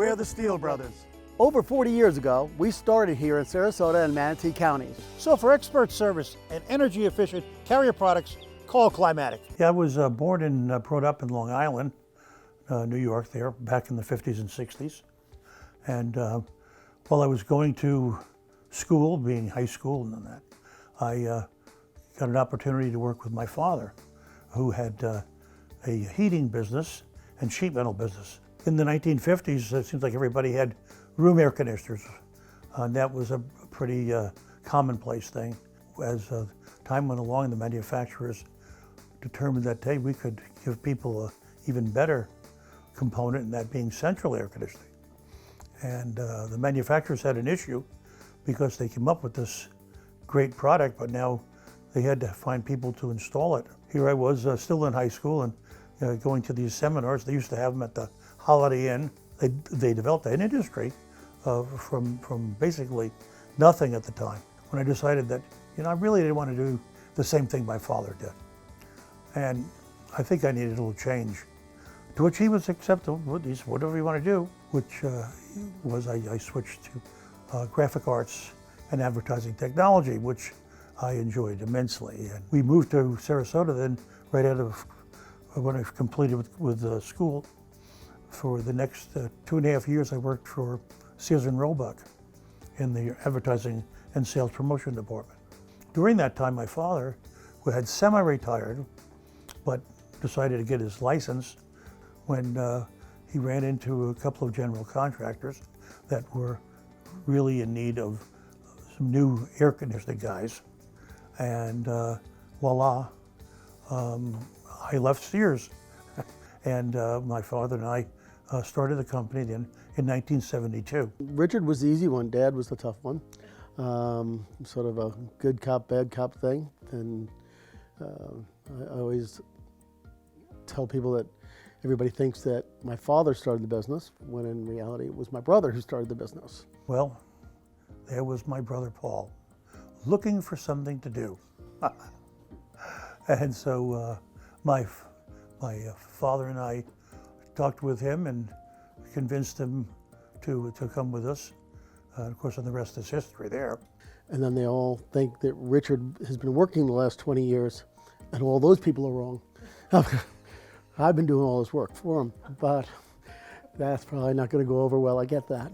We're the Stehle brothers. Over 40 years ago, we started here in Sarasota and Manatee counties. So for expert service and energy-efficient carrier products, call Climatic. Yeah, I was born and brought up in Long Island, New York there, back in the 50s and 60s. And while I was going to school, being high school and that, I got an opportunity to work with my father, who had a heating business and sheet metal business. In the 1950s, it seems like everybody had room air conditioners. And that was a pretty commonplace thing. As time went along, the manufacturers determined that, hey, we could give people an even better component, and that being central air conditioning. And the manufacturers had an issue because they came up with this great product, but now they had to find people to install it. Here I was still in high school and going to these seminars. They used to have them at the Holiday Inn. They developed an industry from basically nothing at the time. When I decided that, I really didn't want to do the same thing my father did. And I think I needed a little change. To which he was acceptable. He said, whatever you want to do, which was I switched to graphic arts and advertising technology, which I enjoyed immensely. And we moved to Sarasota then, right out of when I completed with school. For the next 2.5 years, I worked for Sears and Roebuck in the advertising and sales promotion department. During that time, my father, who had semi-retired, but decided to get his license when he ran into a couple of general contractors that were really in need of some new air conditioning guys. And voila, I left Sears. And my father and I started the company then in 1972. Richard was the easy one, Dad was the tough one. Sort of a good cop, bad cop thing. And I always tell people that everybody thinks that my father started the business, when in reality it was my brother who started the business. Well, there was my brother Paul, looking for something to do. And so my father and I talked with him and convinced him to come with us. Of course, and the rest is history there. And then they all think that Richard has been working the last 20 years, and all those people are wrong. I've been doing all this work for him, but that's probably not going to go over well, I get that.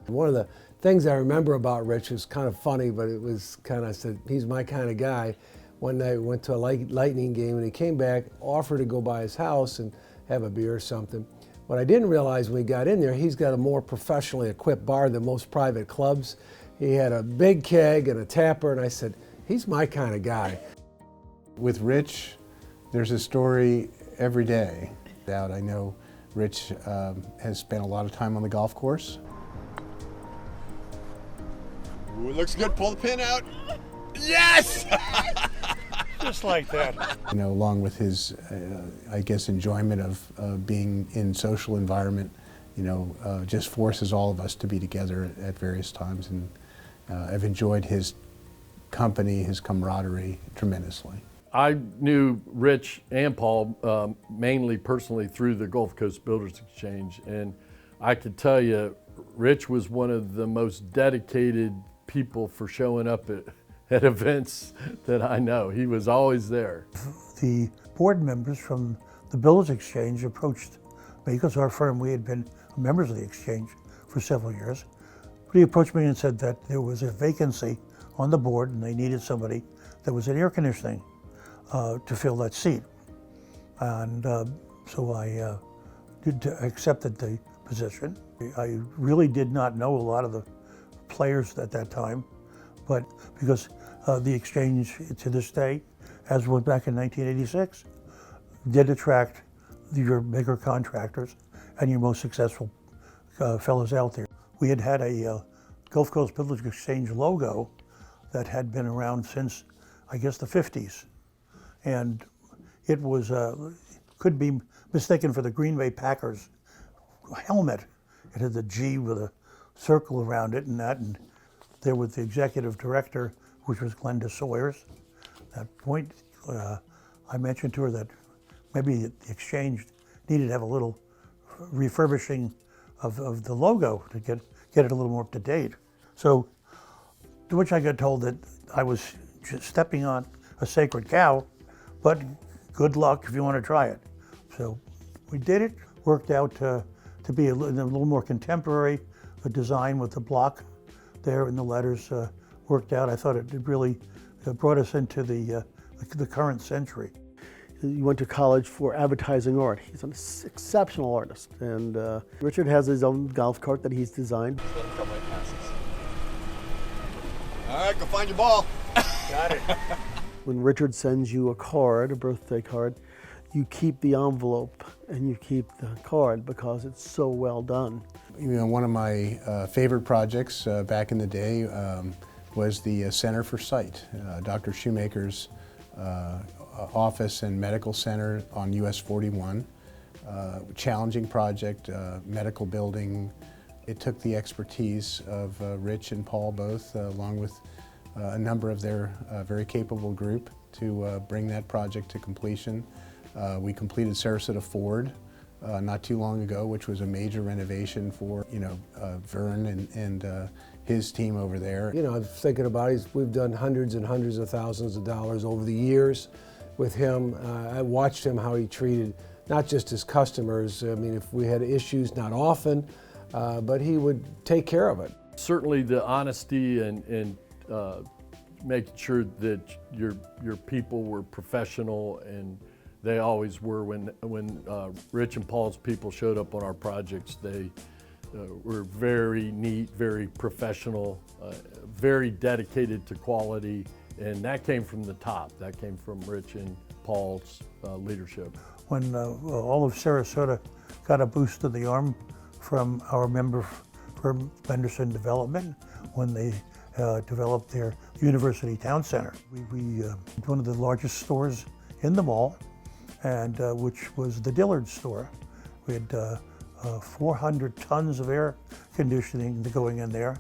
One of the things I remember about Rich was kind of funny, but it was kind of, I said, he's my kind of guy. One night we went to a Lightning game and he came back, offered to go by his house and have a beer or something. What I didn't realize when we got in there, he's got a more professionally equipped bar than most private clubs. He had a big keg and a tapper, and I said, he's my kind of guy. With Rich, there's a story every day. I know Rich has spent a lot of time on the golf course. Ooh, it looks good. Pull the pin out. Yes! Just like that. Along with his, I guess, enjoyment of being in social environment, just forces all of us to be together at various times. And I've enjoyed his company, his camaraderie tremendously. I knew Rich and Paul mainly personally through the Gulf Coast Builders Exchange, and I could tell you, Rich was one of the most dedicated people for showing up at events that I know. He was always there. The board members from the Builders Exchange approached me, because our firm, we had been members of the exchange for several years. But he approached me and said that there was a vacancy on the board and they needed somebody that was in air conditioning to fill that seat. And so I accepted the position. I really did not know a lot of the players at that time, but because the exchange to this day, as was back in 1986, did attract your bigger contractors and your most successful fellows out there. We had a Gulf Coast Builders Exchange logo that had been around since, I guess, the 50s. And it was, could be mistaken for the Green Bay Packers helmet. It had the G with a circle around it and that, and there was the executive director, which was Glenda Sawyers. At that point, I mentioned to her that maybe the exchange needed to have a little refurbishing of the logo to get it a little more up to date. So, to which I got told that I was just stepping on a sacred cow, but good luck if you want to try it. So we did it, worked out to be a little more contemporary, a design with the block there and the letters worked out. I thought it really brought us into the current century. He went to college for advertising art. He's an exceptional artist. And Richard has his own golf cart that he's designed. Let him come right past us. All right, go find your ball. Got it. When Richard sends you a card, a birthday card, you keep the envelope and you keep the card because it's so well done. You know, one of my favorite projects back in the day was the Center for Sight, Dr. Shoemaker's office and medical center on US 41. Challenging project, medical building. It took the expertise of Rich and Paul both, along with a number of their very capable group, to bring that project to completion. We completed Sarasota Ford not too long ago, which was a major renovation for, Vern and his team over there. You know, I'm thinking about it, we've done hundreds and hundreds of thousands of dollars over the years with him. I watched him, how he treated not just his customers. I mean, if we had issues, not often, but he would take care of it. Certainly the honesty and making sure that your people were professional, and they always were. When Rich and Paul's people showed up on our projects, they were very neat, very professional, very dedicated to quality, and that came from the top. That came from Rich and Paul's leadership. When all of Sarasota got a boost of the arm from our member firm, Benderson Development, when they developed their University Town Center. We one of the largest stores in the mall, and which was the Dillard store. We had 400 tons of air conditioning going in there,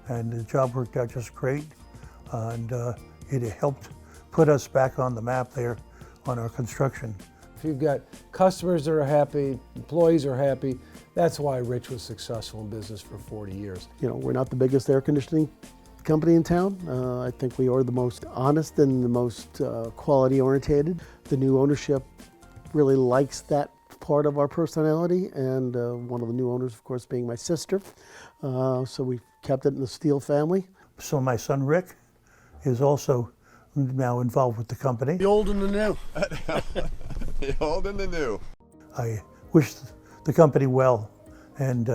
and the job worked out just great, and it helped put us back on the map there on our construction. If you've got customers that are happy, employees are happy, that's why Rich was successful in business for 40 years. You know, we're not the biggest air conditioning company in town. I think we are the most honest and the most quality orientated. The new ownership really likes that part of our personality, and one of the new owners, of course, being my sister. So we kept it in the Stehle family. So my son Rick is also now involved with the company. The old and the new. The old and the new. I wish the company well and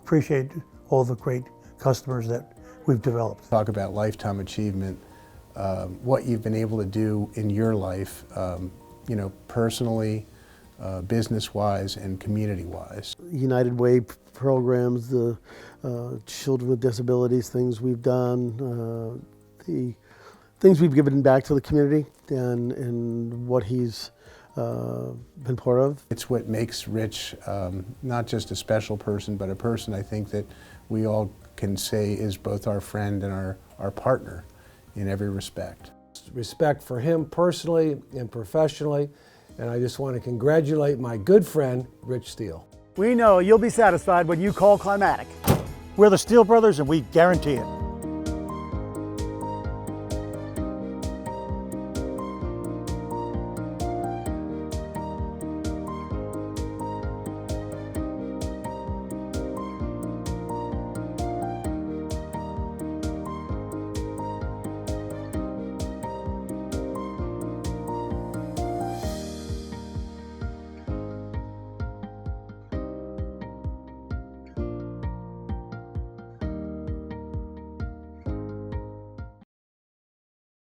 appreciate all the great customers that we've developed. Talk about lifetime achievement, what you've been able to do in your life, personally, business-wise, and community-wise. United Way programs, the children with disabilities, things we've done, the things we've given back to the community, and what he's been part of. It's what makes Rich not just a special person, but a person I think that we all can say is both our friend and our partner in every respect. Respect for him personally and professionally, and I just want to congratulate my good friend, Rich Stehle. We know you'll be satisfied when you call Climatic. We're the Stehle brothers, and we guarantee it.